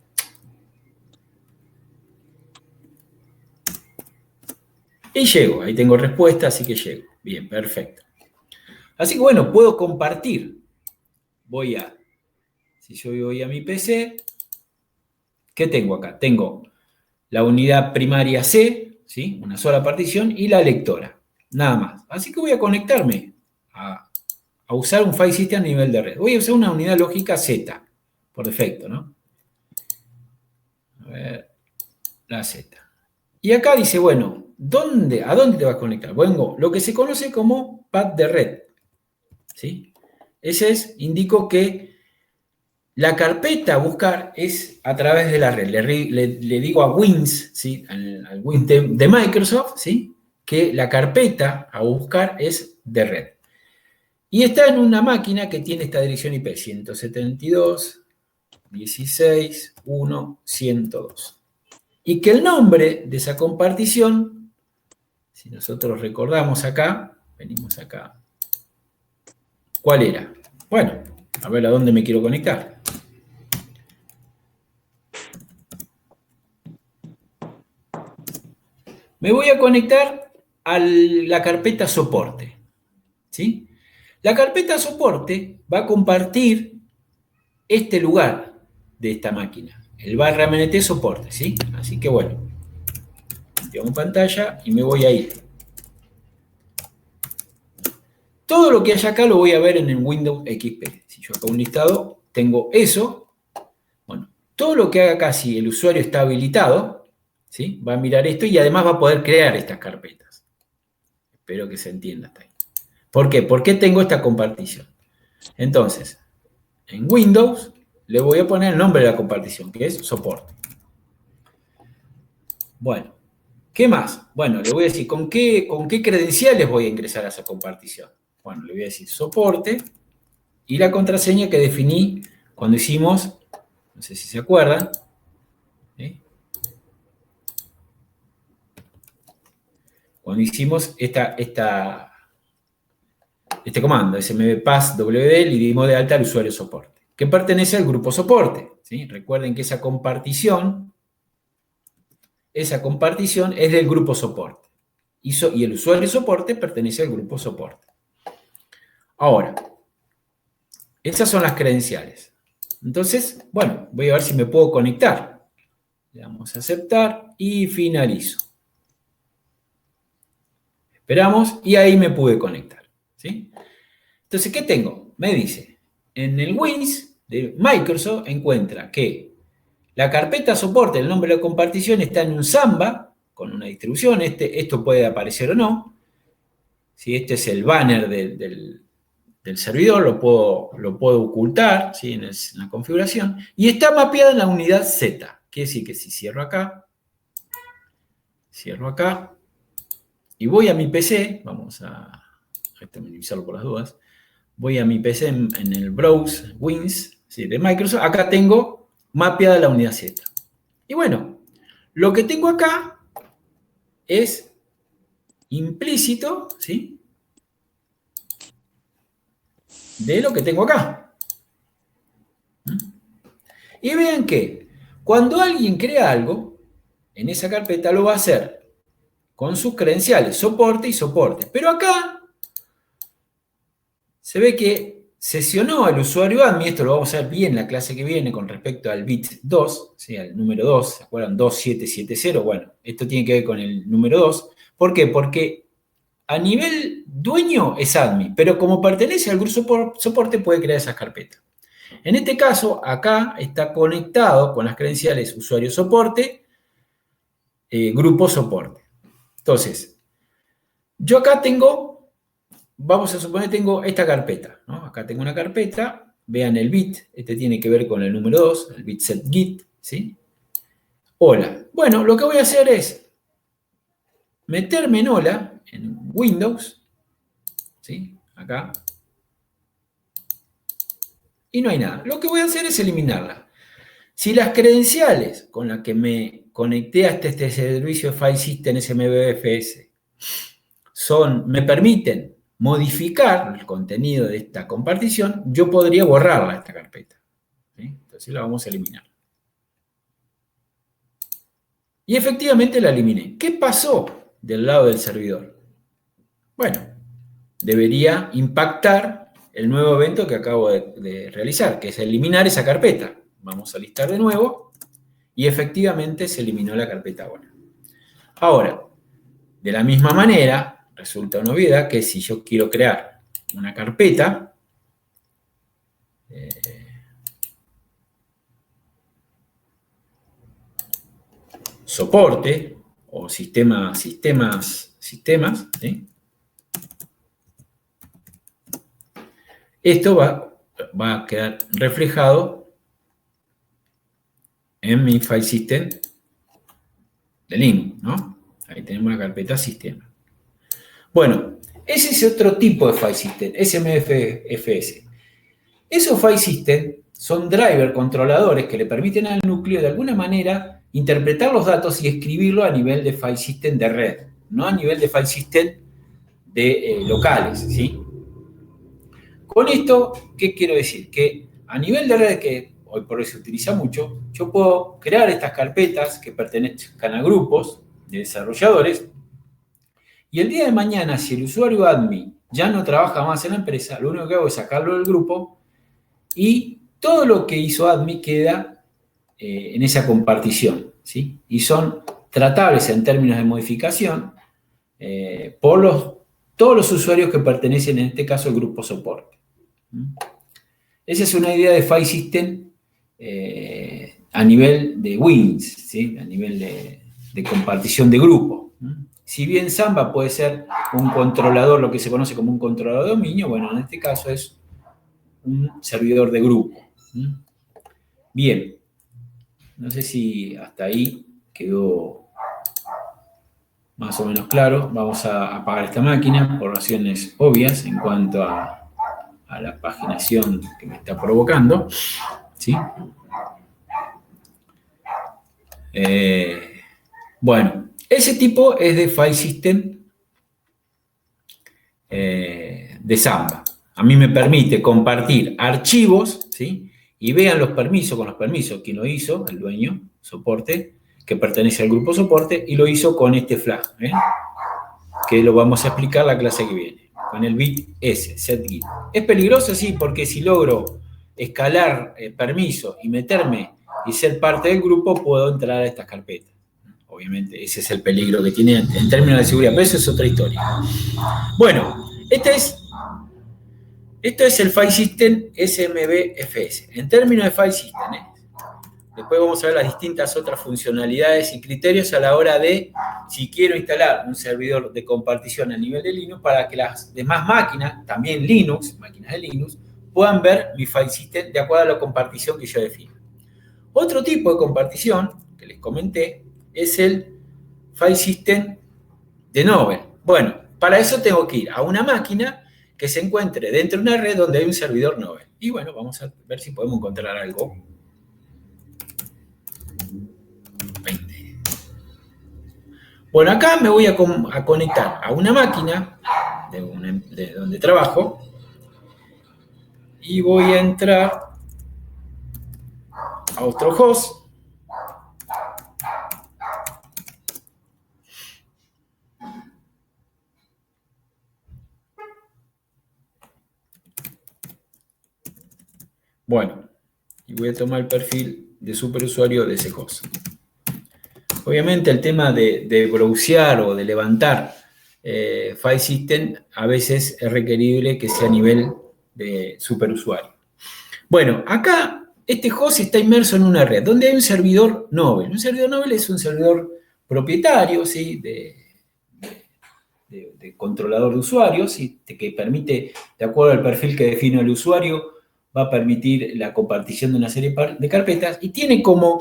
Y llego, ahí tengo respuesta, así que llego. Bien, perfecto. Así que bueno, puedo compartir. Si yo voy a mi PC, ¿qué tengo acá? Tengo la unidad primaria C, ¿sí? Una sola partición, y la lectora. Nada más. Así que voy a conectarme a usar un file system a nivel de red. Voy a usar una unidad lógica Z, por defecto, ¿no? A ver, la Z. Y acá dice, bueno, ¿a dónde te vas a conectar? Bueno, lo que se conoce como path de red, ¿sí? Ese indico que la carpeta a buscar es a través de la red. Le digo a Wins, ¿sí? al Wins de Microsoft, ¿sí? Que la carpeta a buscar es de red. Y está en una máquina que tiene esta dirección IP, 172.16.1.102. Y que el nombre de esa compartición, si nosotros recordamos acá, venimos acá, ¿cuál era? Bueno, a ver a dónde me quiero conectar. Me voy a conectar a la carpeta soporte, ¿sí? La carpeta soporte va a compartir este lugar de esta máquina, el /mnt soporte, ¿sí? Así que bueno, llevo pantalla y me voy a ir. Todo lo que hay acá lo voy a ver en el Windows XP. Si yo acá un listado, tengo eso. Bueno, todo lo que haga acá, si el usuario está habilitado, ¿sí? Va a mirar esto y además va a poder crear estas carpetas. Espero que se entienda hasta ahí. ¿Por qué? ¿Por qué tengo esta compartición? Entonces, en Windows le voy a poner el nombre de la compartición, que es soporte. Bueno, ¿qué más? Bueno, le voy a decir con qué credenciales voy a ingresar a esa compartición. Bueno, le voy a decir soporte y la contraseña que definí cuando hicimos, no sé si se acuerdan, ¿sí? Cuando hicimos este comando, smvpass.wd, le dimos de alta al usuario soporte, que pertenece al grupo soporte, ¿sí? Recuerden que esa compartición es del grupo soporte. Y el usuario soporte pertenece al grupo soporte. Ahora, esas son las credenciales. Entonces, bueno, voy a ver si me puedo conectar. Le damos a aceptar y finalizo. Esperamos y ahí me pude conectar, ¿sí? Entonces, ¿qué tengo? Me dice, en el Wins de Microsoft encuentra que la carpeta soporte, el nombre de la compartición, está en un Samba, con una distribución. Esto puede aparecer o no. Si este es el banner del servidor, lo puedo ocultar, ¿sí? en la configuración. Y está mapeada en la unidad Z. Quiere decir que si cierro acá y voy a mi PC, vamos a minimizarlo por las dudas, voy a mi PC en el Browse Wins, ¿sí? de Microsoft, acá tengo mapeada la unidad Z. Y bueno, lo que tengo acá es implícito, ¿sí? de lo que tengo acá. Y vean que cuando alguien crea algo, en esa carpeta lo va a hacer con sus credenciales, soporte y soporte. Pero acá se ve que sesionó al usuario admin, esto lo vamos a ver bien en la clase que viene con respecto al bit 2, ¿sí? al número 2, ¿se acuerdan? 2770, bueno, esto tiene que ver con el número 2. ¿Por qué? Porque a nivel dueño es admin, pero como pertenece al grupo soporte puede crear esas carpetas. En este caso, acá está conectado con las credenciales usuario soporte, grupo soporte. Entonces, yo acá tengo, vamos a suponer que tengo esta carpeta, ¿no? Acá tengo una carpeta, vean el bit, este tiene que ver con el número 2, el bit set git, ¿sí? Hola. Bueno, lo que voy a hacer es meterme en hola, en Windows, ¿sí? Acá. Y no hay nada. Lo que voy a hacer es eliminarla. Si las credenciales con las que me conecté a este servicio de File System SMBFS me permiten modificar el contenido de esta compartición, yo podría borrarla, esta carpeta. ¿Sí? Entonces la vamos a eliminar. Y efectivamente la eliminé. ¿Qué pasó del lado del servidor? Bueno, debería impactar el nuevo evento que acabo de realizar, que es eliminar esa carpeta. Vamos a listar de nuevo y efectivamente se eliminó la carpeta ahora. Ahora, de la misma manera, resulta una obviedad que si yo quiero crear una carpeta, soporte o sistemas, ¿sí? Esto va a quedar reflejado en mi file system de Linux, ¿no? Ahí tenemos la carpeta sistema. Bueno, ese es otro tipo de file system, SMFS. Esos file system son driver controladores que le permiten al núcleo de alguna manera interpretar los datos y escribirlo a nivel de file system de red, no a nivel de file system de locales, ¿sí? Con esto, ¿qué quiero decir? Que a nivel de red, que hoy por hoy se utiliza mucho, yo puedo crear estas carpetas que pertenezcan a grupos de desarrolladores y el día de mañana, si el usuario admin ya no trabaja más en la empresa, lo único que hago es sacarlo del grupo y todo lo que hizo admin queda en esa compartición, ¿sí? Y son tratables en términos de modificación por todos los usuarios que pertenecen, en este caso, al grupo soporte. Esa es una idea de file system a nivel de Wins, ¿sí? A nivel de compartición de grupo. Si bien Samba puede ser un controlador, lo que se conoce como un controlador de dominio, bueno, en este caso es un servidor de grupo. Bien, no sé si hasta ahí quedó más o menos claro. Vamos a apagar esta máquina por razones obvias en cuanto a la paginación que me está provocando, ¿sí? Bueno, ese tipo es de file system de Samba. A mí me permite compartir archivos, ¿sí? Y vean los permisos, con los permisos, quien lo hizo, el dueño, soporte, que pertenece al grupo soporte, y lo hizo con este flag, que lo vamos a explicar la clase que viene, con el bit S, setGit. Es peligroso, sí, porque si logro escalar permisos y meterme y ser parte del grupo, puedo entrar a estas carpetas. Obviamente, ese es el peligro que tiene en términos de seguridad, pero eso es otra historia. Bueno, esto es el file system SMBFS. En términos de file system, después vamos a ver las distintas otras funcionalidades y criterios a la hora de, si quiero instalar un servidor de compartición a nivel de Linux, para que las demás máquinas, también Linux, máquinas de Linux, puedan ver mi file system de acuerdo a la compartición que yo defino. Otro tipo de compartición, que les comenté, es el file system de Novell. Bueno, para eso tengo que ir a una máquina que se encuentre dentro de una red donde hay un servidor Novell. Y bueno, vamos a ver si podemos encontrar algo. 20. Bueno, acá me voy a conectar a una máquina de donde trabajo y voy a entrar a otro host. Bueno, y voy a tomar el perfil de superusuario de ese host. Obviamente el tema de browsear o de levantar file system a veces es requerible que sea a nivel de superusuario. Bueno, acá este host está inmerso en una red donde hay un servidor Novell. Un servidor Novell es un servidor propietario, ¿sí? de controlador de usuarios, ¿sí? Que permite, de acuerdo al perfil que define el usuario, va a permitir la compartición de una serie de carpetas y tiene como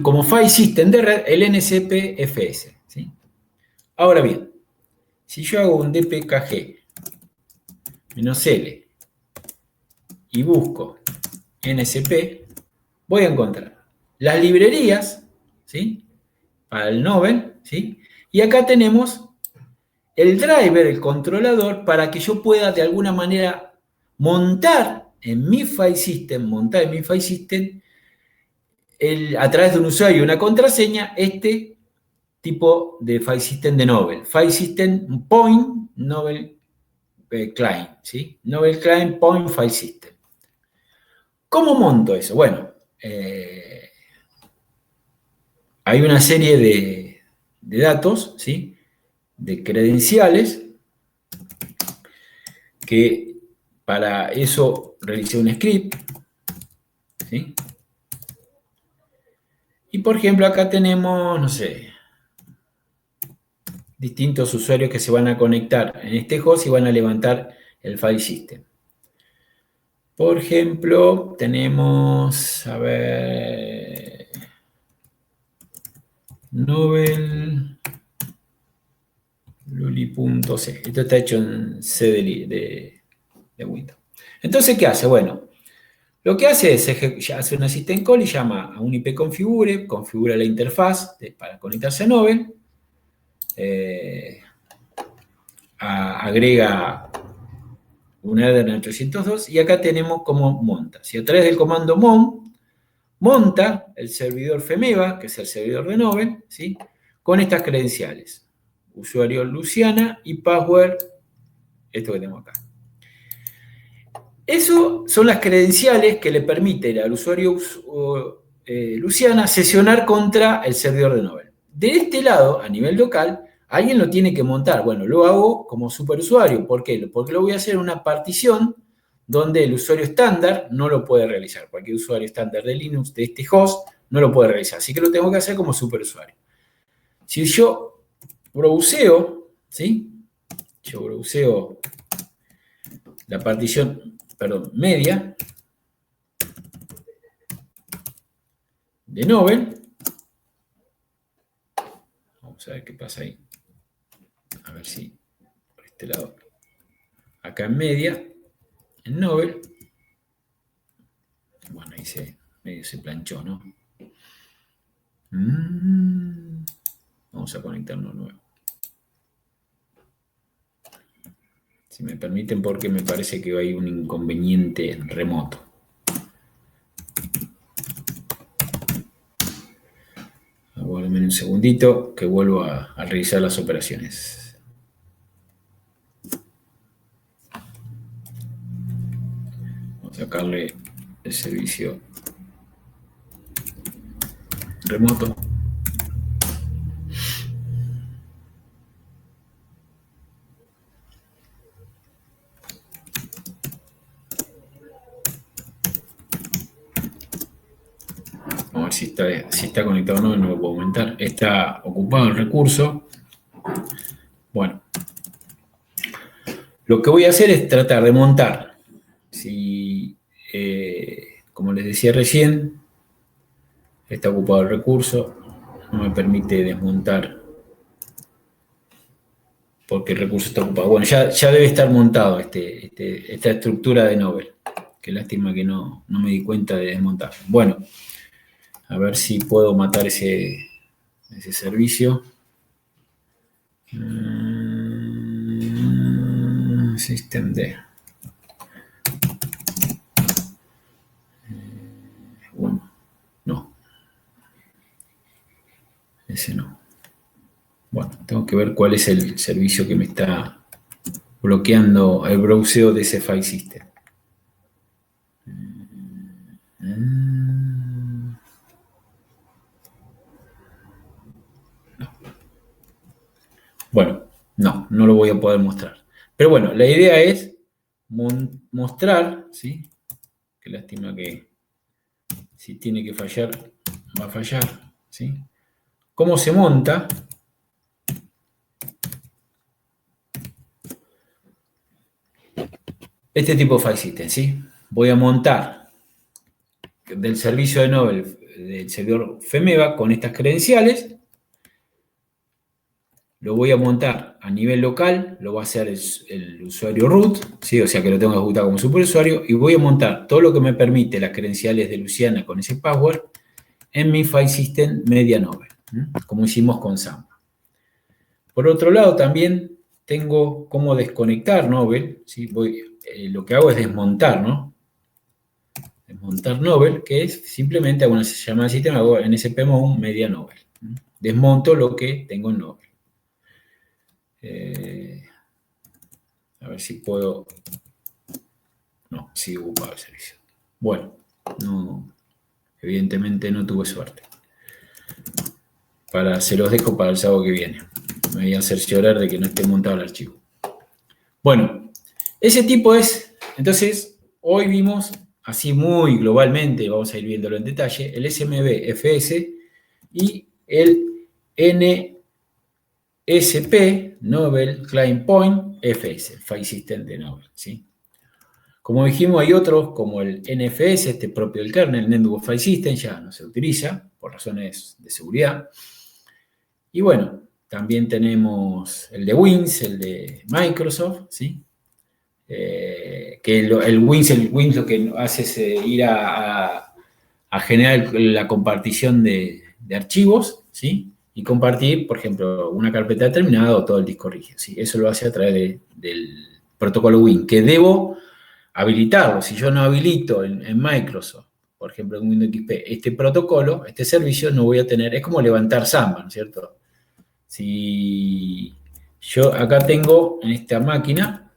como file system de red el NCPFS, ¿sí? Ahora bien, si yo hago un dpkg -l y busco ncp, voy a encontrar las librerías, ¿sí? Para el Novell, ¿sí? Y acá tenemos el driver, el controlador, para que yo pueda de alguna manera montar en mi file system, a través de un usuario y una contraseña, este tipo de file system de Novell. File system point Novell client, ¿sí? Novell client point file system. ¿Cómo monto eso? Bueno, hay una serie de datos, ¿sí? De credenciales, que para eso realicé un script, ¿sí? Y por ejemplo acá tenemos, no sé, distintos usuarios que se van a conectar en este host y van a levantar el file system. Por ejemplo, tenemos, a ver, Novel Luli.c. Esto está hecho en C de Windows. Entonces, ¿qué hace? Bueno, lo que hace es hace una system call y llama a un IP configure, configura la interfaz para conectarse a Novel, agrega un Ethernet 302 y acá tenemos cómo monta. Si a través del comando mon monta el servidor FEMEVA, que es el servidor de Novel, ¿sí? Con estas credenciales. Usuario Luciana y password, esto que tengo acá. Eso son las credenciales que le permiten al usuario Luciana sesionar contra el servidor de Novel. De este lado, a nivel local, alguien lo tiene que montar. Bueno, lo hago como superusuario. ¿Por qué? Porque lo voy a hacer en una partición donde el usuario estándar no lo puede realizar. Cualquier usuario estándar de Linux, de este host, no lo puede realizar. Así que lo tengo que hacer como superusuario. Si yo browseo, ¿sí? Yo browseo la partición, perdón, media de Novel. Vamos a ver qué pasa ahí. A ver si por este lado. Acá en media, en Novel. Bueno, ahí medio se planchó, ¿no? Vamos a conectarnos nuevo. Si me permiten, porque me parece que hay un inconveniente remoto. Aguárdenme un segundito que vuelvo a revisar las operaciones. Vamos a sacarle el servicio remoto. Vamos a ver si está conectado o no, no lo puedo aumentar. Está ocupado el recurso. Bueno, lo que voy a hacer es tratar de montar. Si, como les decía recién, está ocupado el recurso, no me permite desmontar porque el recurso está ocupado. Bueno, ya debe estar montado esta estructura de Novel. Qué lástima que no me di cuenta de desmontar. Bueno, a ver si puedo matar ese servicio. Systemd. No. Ese no. Bueno, tengo que ver cuál es el servicio que me está bloqueando el browseo de ese file system. No. Bueno, no lo voy a poder mostrar. Pero bueno, la idea es mostrar, ¿sí? Qué lástima que si tiene que fallar, va a fallar, ¿sí? Cómo se monta este tipo de file system, ¿sí? Voy a montar del servicio de Novel, del servidor FEMEVA, con estas credenciales. Lo voy a montar a nivel local, lo va a hacer el usuario root, ¿sí? O sea que lo tengo que ejecutar como superusuario, y voy a montar todo lo que me permite las credenciales de Luciana con ese password en mi file system media Novel, como hicimos con Samba. Por otro lado, también tengo cómo desconectar Novel, ¿sí? Lo que hago es desmontar, ¿no? Desmontar Novel, que es simplemente hago una llamada al sistema, hago en nspmon media Novel. Desmonto lo que tengo en Novel. A ver si puedo. No, sigue ocupado el servicio. Bueno, evidentemente no tuve suerte. Se los dejo para el sábado que viene. Me voy a cerciorar de que no esté montado el archivo. Bueno, ese tipo es. Entonces, hoy vimos, así muy globalmente, vamos a ir viéndolo en detalle, el SMB-FS y el NSP, Novel Client Point FS, File System de Novel, ¿sí? Como dijimos, hay otros como el NFS, este propio del kernel, Network File System, ya no se utiliza por razones de seguridad. Y bueno, también tenemos el de Wins, el de Microsoft, ¿sí? Que el Wins lo que hace es ir a generar la compartición de archivos, ¿sí? Y compartir, por ejemplo, una carpeta determinada o todo el disco rígido, ¿sí? Eso lo hace a través del protocolo Win, que debo habilitarlo. Si yo no habilito en Microsoft, por ejemplo, en Windows XP, este protocolo, este servicio, no voy a tener, es como levantar Samba, ¿no es cierto? Si yo acá tengo en esta máquina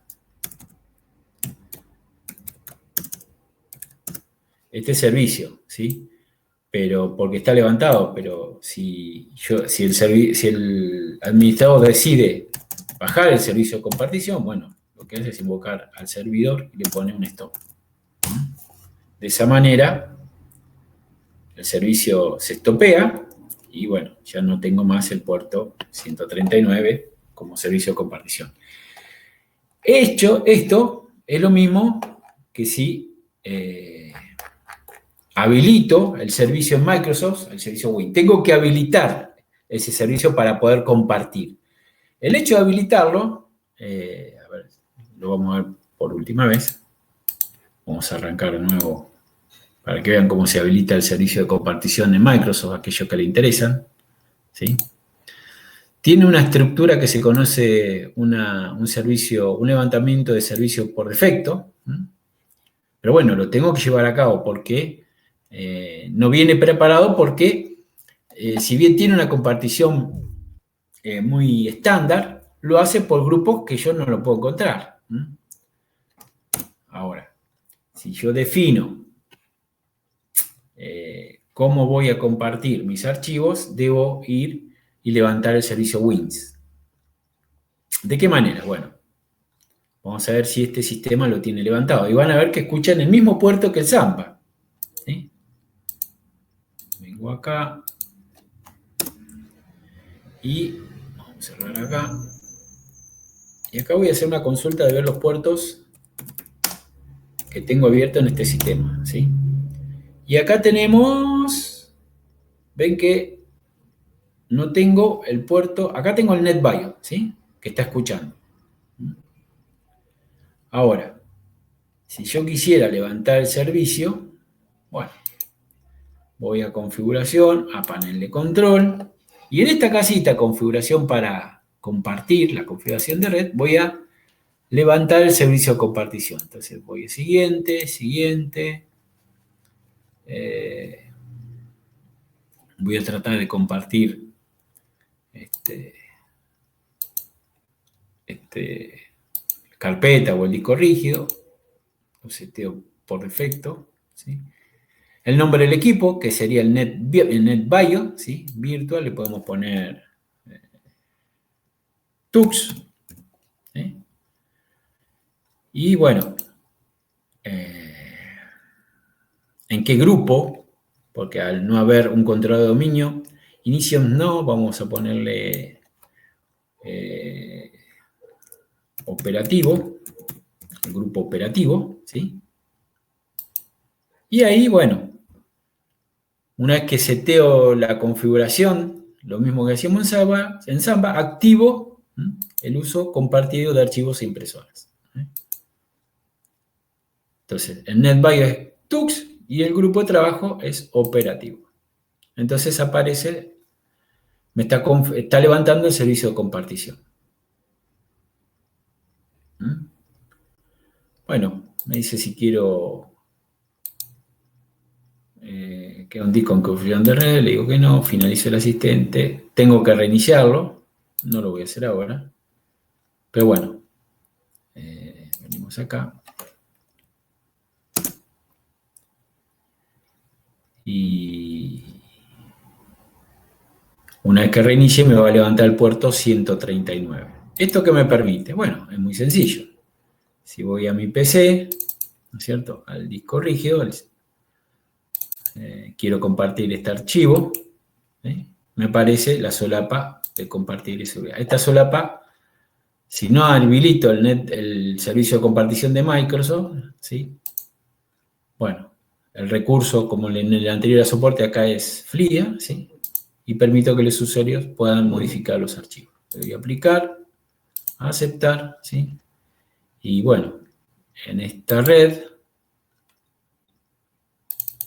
este servicio, ¿sí? Pero porque está levantado, pero si el administrador decide bajar el servicio de compartición, bueno, lo que hace es invocar al servidor y le pone un stop. De esa manera, el servicio se estopea y bueno, ya no tengo más el puerto 139 como servicio de compartición. Esto es lo mismo que si habilito el servicio en Microsoft, el servicio Win. Tengo que habilitar ese servicio para poder compartir. El hecho de habilitarlo, a ver, lo vamos a ver por última vez. Vamos a arrancar de nuevo para que vean cómo se habilita el servicio de compartición de Microsoft, aquellos que le interesan, ¿sí? Tiene una estructura que se conoce un levantamiento de servicio por defecto, pero bueno, lo tengo que llevar a cabo porque no viene preparado porque si bien tiene una compartición muy estándar, lo hace por grupos que yo no lo puedo encontrar. Ahora, si yo defino cómo voy a compartir mis archivos, debo ir y levantar el servicio Wins. ¿De qué manera? Bueno, vamos a ver si este sistema lo tiene levantado. Y van a ver que escuchan el mismo puerto que el Zampa. ¿Sí? Vengo acá. Y vamos a cerrar acá. Y acá voy a hacer una consulta de ver los puertos que tengo abiertos en este sistema. ¿Sí? Y acá tenemos, ven que no tengo el puerto, acá tengo el NetBIOS, ¿sí? Que está escuchando. Ahora, si yo quisiera levantar el servicio, bueno, voy a configuración, a panel de control, y en esta casita, configuración para compartir, la configuración de red, voy a levantar el servicio de compartición. Entonces voy a siguiente, voy a tratar de compartir carpeta o el disco rígido, lo seteo por defecto, ¿sí? El nombre del equipo, que sería el NetBIOS, ¿sí? Virtual, le podemos poner Tux, ¿sí? Y bueno, ¿en qué grupo? Porque al no haber un control de dominio, inicio no, vamos a ponerle operativo, el grupo operativo, ¿sí? Y ahí, bueno, una vez que seteo la configuración, lo mismo que hacíamos en Samba, activo el uso compartido de archivos e impresoras. Entonces, el NetBIOS es Tux y el grupo de trabajo es operativo. Entonces aparece, me está levantando el servicio de compartición. Bueno, me dice si quiero que un disco en configuración de red, le digo que no, finalizo el asistente, tengo que reiniciarlo, no lo voy a hacer ahora, pero bueno, venimos acá. Y una vez que reinicie me va a levantar el puerto 139. ¿Esto qué me permite? Bueno, es muy sencillo. Si voy a mi PC, ¿no es cierto? Al disco rígido, quiero compartir este archivo, me aparece la solapa de compartir y seguridad. Esta solapa Si no habilito el servicio de compartición de Microsoft, ¿sí? Bueno, el recurso, como en el anterior soporte, acá es FLIA, ¿sí? Y permito que los usuarios puedan modificar los archivos. Le doy a aplicar, a aceptar, ¿sí? Y bueno, en esta red,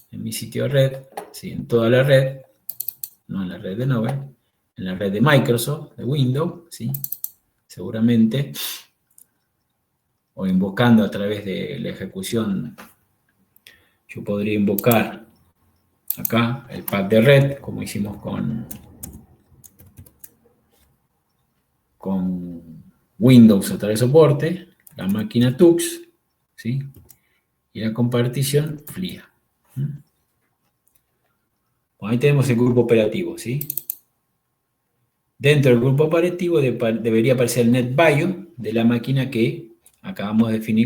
en mi sitio de red, ¿sí? En toda la red, no en la red de Nube, en la red de Microsoft, de Windows, ¿sí? Seguramente, o invocando a través de la ejecución, yo podría invocar acá el path de red, como hicimos con Windows a través de soporte, la máquina Tux, ¿sí? Y la compartición FLIA. Bueno, ahí tenemos el grupo operativo, ¿sí? Dentro del grupo operativo debería aparecer el NetBIOS de la máquina que acabamos de definir